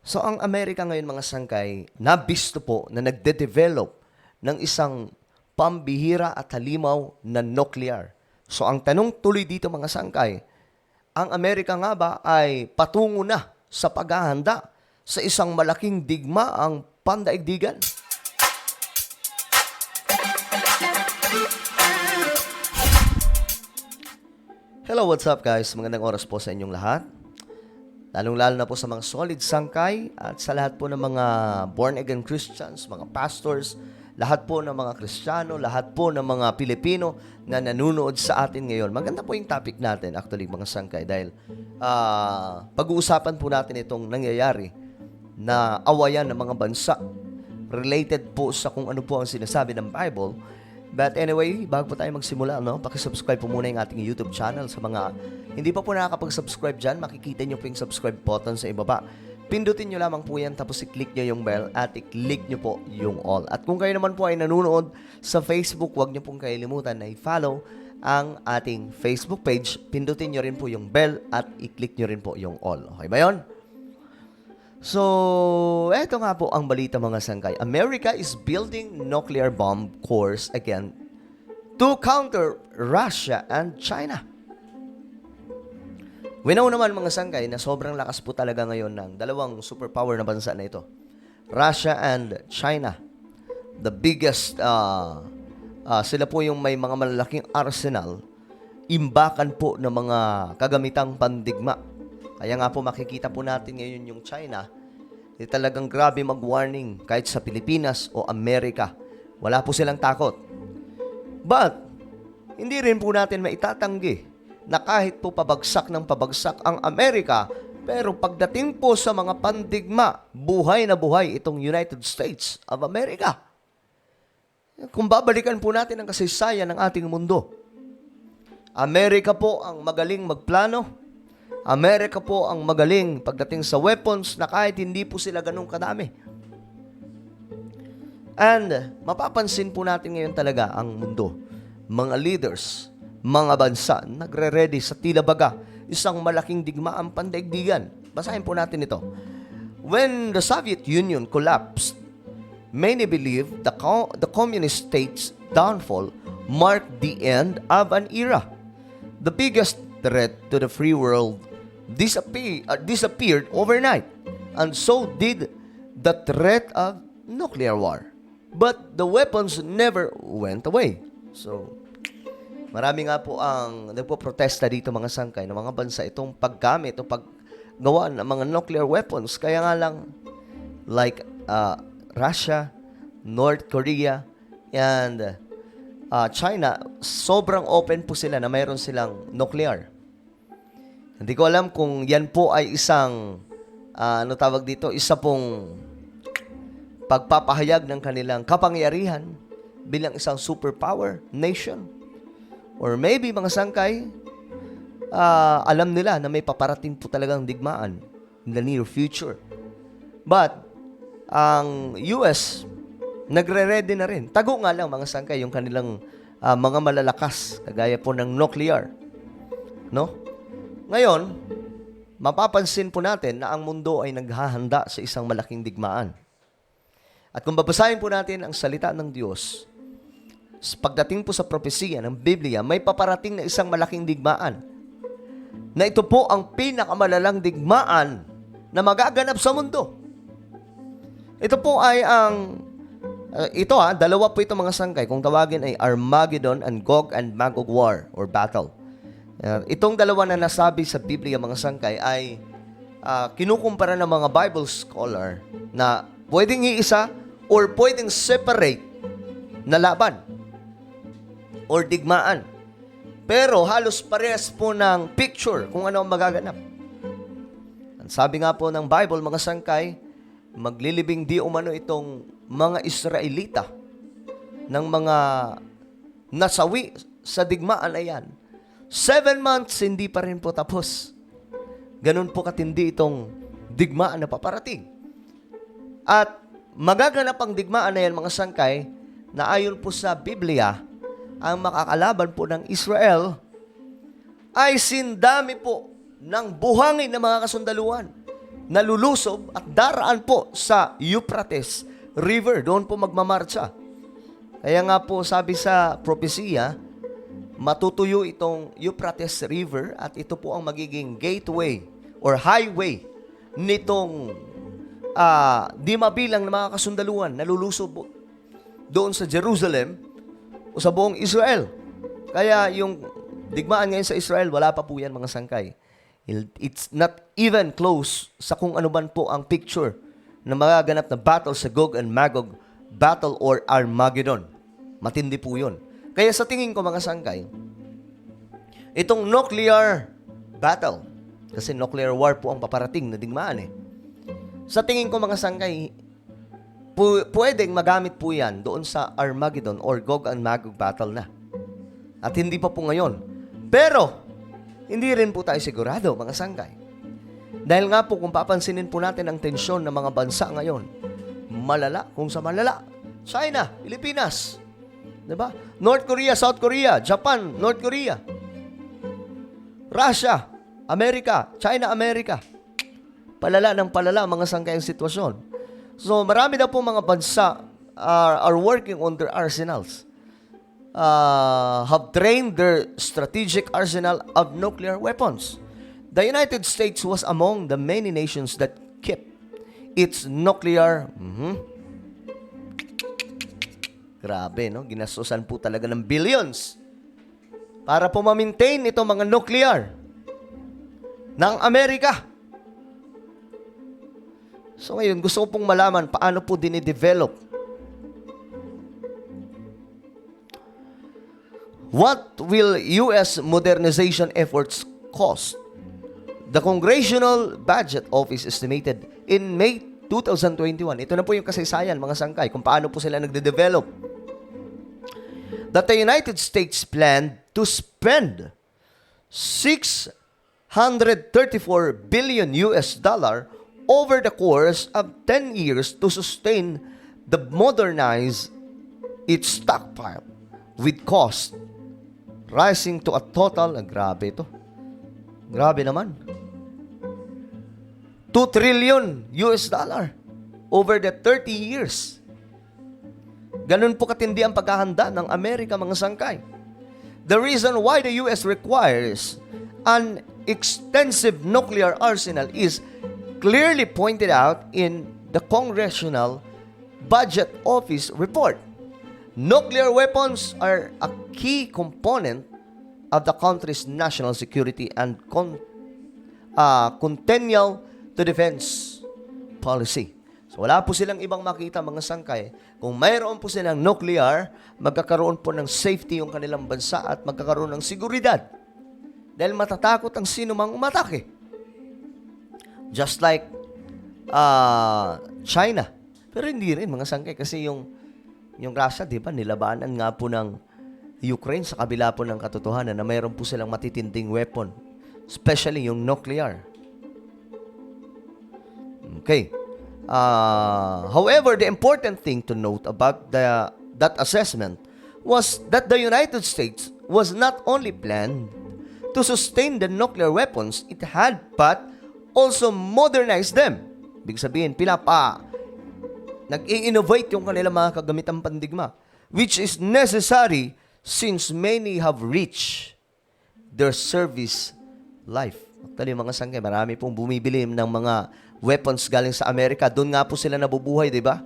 So ang Amerika ngayon mga sangkay, nabisto po na nagde-develop ng isang pambihira at halimaw na nuclear. So ang tanong tuloy dito mga sangkay, ang Amerika nga ba ay patungo na sa paghahanda sa isang malaking digmaang pandaigdigan? Hello, what's up guys? Magandang oras po sa inyong lahat. Lalong-lalo na po sa mga solid sangkay at sa lahat po ng mga born-again Christians, mga pastors, lahat po ng mga Kristiyano, lahat po ng mga Pilipino na nanonood sa atin ngayon. Maganda po yung topic natin actually mga sangkay dahil pag-uusapan po natin itong nangyayari na awayan ng mga bansa related po sa kung ano po ang sinasabi ng Bible. But anyway, bago po tayo magsimula, pakisubscribe po muna yung ating YouTube channel. Sa mga hindi pa po nakakapag-subscribe dyan, makikita nyo po yung subscribe button sa ibaba. Pindutin nyo lamang po yan, tapos i-click nyo yung bell at i-click nyo po yung all. At kung kayo naman po ay nanonood sa Facebook, huwag nyo pong kalimutan na i-follow ang ating Facebook page. Pindutin nyo rin po yung bell at i-click nyo rin po yung all. Okay ba yun? So, eto nga po ang balita mga sangkay. America is building nuclear bomb cores again to counter Russia and China. We know naman mga sangkay na sobrang lakas po talaga ngayon ng dalawang superpower na bansa na ito. Russia and China. The biggest, sila po yung may mga malalaking arsenal, imbakan po ng mga kagamitang pandigma. Kaya nga po makikita po natin ngayon yung China, talagang grabe mag-warning kahit sa Pilipinas o Amerika. Wala po silang takot. But, hindi rin po natin maitatanggi na kahit po pabagsak ng pabagsak ang Amerika, pero pagdating po sa mga pandigma, buhay na buhay itong United States of America. Kung babalikan po natin ang kasaysayan ng ating mundo, Amerika po ang magaling magplano. Amerika po ang magaling pagdating sa weapons na kahit hindi po sila ganun kadami. And mapapansin po natin ngayon talaga ang mundo. Mga leaders, mga bansa, nagre-ready sa tila baga isang malaking digmaang pandaigdigan. Basahin po natin ito. When the Soviet Union collapsed, many believe the communist state's downfall marked the end of an era. The biggest threat to the free world disappeared overnight, and so did the threat of nuclear war. But the weapons never went away. So, marami nga po ang nagpo-protesta dito mga sangkay ng mga bansa itong paggamit o paggawa ng mga nuclear weapons. Kaya nga lang, like Russia, North Korea, and China, sobrang open po sila na mayroon silang nuclear. Hindi ko alam kung yan po ay isang, isa pong pagpapahayag ng kanilang kapangyarihan bilang isang superpower nation. Or maybe, mga sangkay, alam nila na may paparating po talagang digmaan in the near future. But, ang US, nagre-ready na rin. Tago nga lang, mga sangkay, yung kanilang mga malalakas, kagaya po ng nuclear. No? Ngayon, mapapansin po natin na ang mundo ay naghahanda sa isang malaking digmaan. At kung babasahin po natin ang salita ng Diyos, pagdating po sa propesiya ng Biblia, may paparating na isang malaking digmaan. Na ito po ang pinakamalalang digmaan na magaganap sa mundo. Ito po ay dalawa po ito mga sangkay. Kung tawagin ay Armageddon and Gog and Magog War or battle. Itong dalawa na nasabi sa Biblia mga sangkay ay kinukumpara ng mga Bible scholar na pwedeng iisa or pwedeng separate na laban or digmaan. Pero halos parehas po ng picture kung ano ang magaganap. Ang sabi nga po ng Bible mga sangkay, maglilibing di umano itong mga Israelita ng mga nasawi sa digmaan na yan. 7 months, hindi pa rin po tapos. Ganun po katindi itong digmaan na paparating. At magaganap ang digmaan na yan, mga sangkay, na ayon po sa Biblia, ang makakalaban po ng Israel ay sindami po ng buhangin ng mga kasundaluhan. nalulusob at daraan po sa Euphrates River. Doon po magmamarcha. Kaya nga po sabi sa propesiya, matutuyo itong Euphrates River at ito po ang magiging gateway or highway nitong di mabilang na mga kasundaluhan nalulusob doon sa Jerusalem o sa buong Israel. Kaya yung digmaan ngayon sa Israel, wala pa po yan mga sangkay. It's not even close sa kung ano man po ang picture na magaganap na battle sa Gog and Magog, battle or Armageddon. Matindi po yun. Kaya sa tingin ko mga sangkay, itong nuclear battle, kasi nuclear war po ang paparating na digmaan Sa tingin ko mga sangkay, pwedeng magamit po yan doon sa Armageddon or Gog and Magog battle na. At hindi pa po ngayon. Pero, hindi rin po tayo sigurado mga sangkay. Dahil nga po kung papansinin po natin ang tensyon ng mga bansa ngayon, malala kung sa malala. China, Pilipinas, diba? North Korea, South Korea, Japan, North Korea, Russia, Amerika, China, Amerika. Palala ng palala mga sangkayang sitwasyon. So, marami na po mga bansa are working on their arsenals. Have trained their strategic arsenal of nuclear weapons. The United States was among the many nations that kept its nuclear grabe, no? Ginastusan po talaga ng billions para po ma-maintain itong mga nuclear ng Amerika. So ngayon, gusto ko pong malaman paano po dinidevelop. What will U.S. modernization efforts cost? The Congressional Budget Office estimated in May 2021. Ito na po yung kasaysayan, mga sangkay, kung paano po sila nagde-develop. That the United States planned to spend $634 billion over the course of 10 years to sustain the modernize its stockpile with cost rising to a total, grabe ito. Grabe naman. $2 trillion over the 30 years. Ganun po katindi ang paghahanda ng Amerika, mga sangkay. The reason why the US requires an extensive nuclear arsenal is clearly pointed out in the Congressional Budget Office report. Nuclear weapons are a key component of the country's national security and continual to defense policy. So wala po silang ibang makita mga sangkay. Kung mayroon po silang nuclear, magkakaroon po ng safety yung kanilang bansa at magkakaroon ng seguridad. Dahil matatakot ang sino mang umatake. Just like China. Pero hindi rin mga sangkay kasi yung Russia, di ba, nilabanan nga po ng Ukraine sa kabila po ng katotohanan na mayroon po silang matitinding weapon. Especially yung nuclear. Okay. However, the important thing to note about that assessment was that the United States was not only planned to sustain the nuclear weapons it had, but also modernize them. Ibig sabihin, nag-i-innovate yung kanilang mga kagamitang pandigma, which is necessary since many have reached their service life. Actually, mga sangkay, marami pong bumibili ng mga weapons galing sa Amerika. Doon nga po sila nabubuhay, di ba?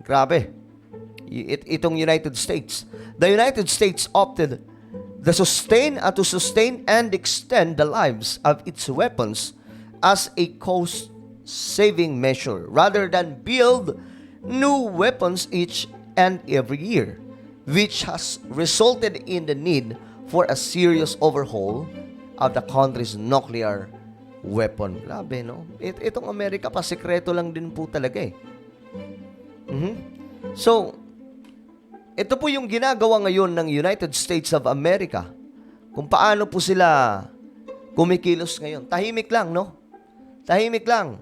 Grabe. Itong United States. The United States opted to sustain and extend the lives of its weapons as a cost-saving measure rather than build new weapons each and every year, which has resulted in the need for a serious overhaul of the country's nuclear weapon. Grabe, no? Itong Amerika pa, sekreto lang din po talaga eh. So, ito po yung ginagawa ngayon ng United States of America. Kung paano po sila kumikilos ngayon. Tahimik lang, no? Tahimik lang.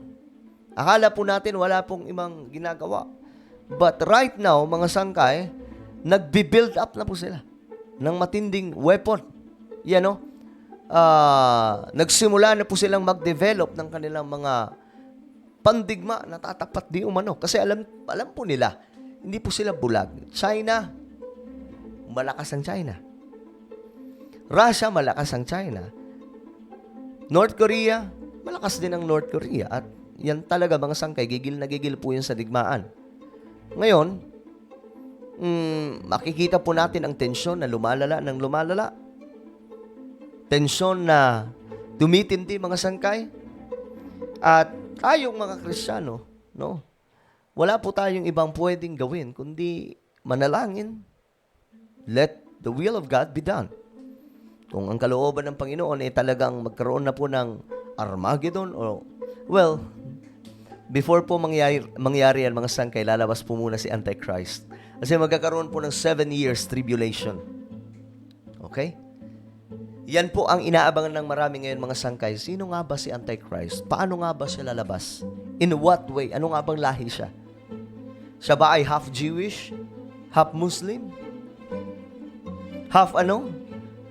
Akala po natin wala pong ibang ginagawa. But right now, mga sangkay, nagbi-build up na po sila ng matinding weapon. Yan, no? nagsimula na po silang mag-develop ng kanilang mga pandigma na tatapat di umano. Kasi alam po nila, hindi po sila bulag. China, malakas ang China. Russia, malakas ang China. North Korea, malakas din ang North Korea. At yan talaga mga sangkay, gigil na gigil po yun sa digmaan. Ngayon, makikita po natin ang tensyon na lumalala ng lumalala. Tensyon na tumitindi mga sangkay. At tayong mga Kristiyano, no? Wala po tayong ibang pwedeng gawin kundi manalangin. Let the will of God be done. Kung ang kalooban ng Panginoon ay talagang magkaroon na po ng Armageddon well, before po mangyari yan mga sangkay, lalabas po muna si Antichrist. Kasi magkakaroon po ng 7 years tribulation. Okay? Yan po ang inaabangan ng marami ngayon mga sangkay. Sino nga ba si Antichrist? Paano nga ba siya lalabas? In what way? Ano nga bang lahi siya? Siya ba ay half Jewish? Half Muslim? Half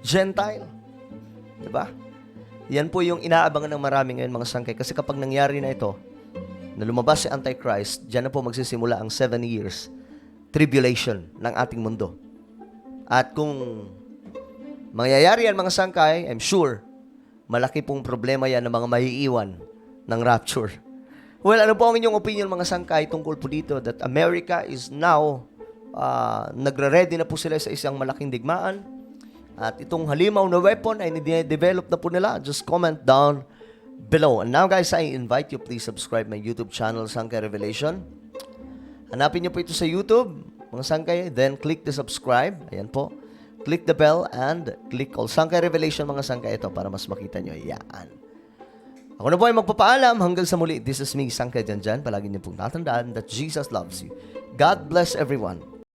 Gentile? Diba? Yan po yung inaabangan ng marami ngayon mga sangkay. Kasi kapag nangyari na ito, na lumabas si Antichrist, dyan na po magsisimula ang 7 years tribulation ng ating mundo. At kung mangyayari yan mga sangkay, I'm sure, malaki pong problema yan ng mga maiiwan ng rapture. Well, ano po ang inyong opinion mga sangkay tungkol po dito that America is now, nagre-ready na po sila sa isang malaking digmaan at itong halimaw na weapon ay develop na po nila. Just comment down below. And now guys, I invite you please subscribe my YouTube channel, Sangkay Revelation. Hanapin niyo po ito sa YouTube, mga sangkay, then click the subscribe. Ayan po. Click the bell and click all. Sangkay Revelation mga sangkay ito para mas makita nyo. Yan. Ako na po ay magpapaalam. Hanggang sa muli, this is me, Sangkay Janjan. Palagi niyo pong tatandaan that Jesus loves you. God bless everyone.